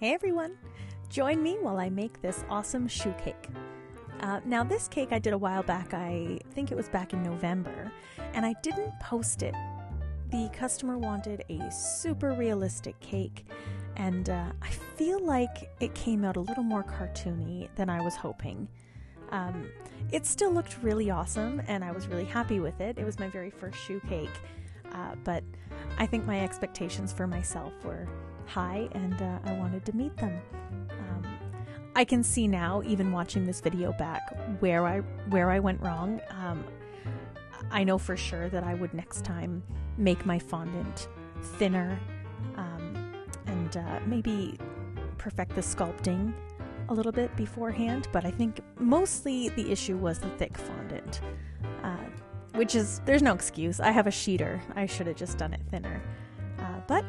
Hey everyone! Join me while I make this awesome shoe cake. Now this cake I did a while back, I think it was back in November, and I didn't post it. The customer wanted a super realistic cake, and I feel like it came out a little more cartoony than I was hoping. It still looked really awesome, and I was really happy with it. It was my very first shoe cake, but I think my expectations for myself were high, and I wanted to meet them. I can see now, even watching this video back, where I went wrong. I know for sure that I would next time make my fondant thinner, and maybe perfect the sculpting a little bit beforehand, but I think mostly the issue was the thick fondant, which is, there's no excuse. I have a sheeter. I should have just done it thinner, but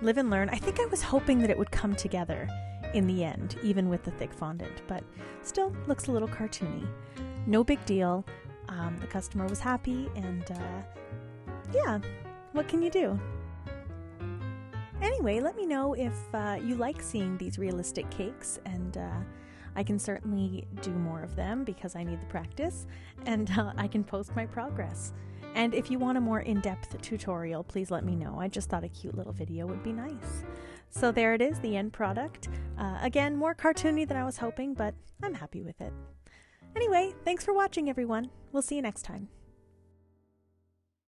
live and learn. I think I was hoping that it would come together in the end, even with the thick fondant, but still looks a little cartoony. No big deal. The customer was happy, and yeah, what can you do? Anyway, let me know if you like seeing these realistic cakes, and I can certainly do more of them because I need the practice, and I can post my progress. And if you want a more in-depth tutorial, please let me know. I just thought a cute little video would be nice. So there it is, the end product. Again, more cartoony than I was hoping, but I'm happy with it. Anyway, thanks for watching, everyone. We'll see you next time.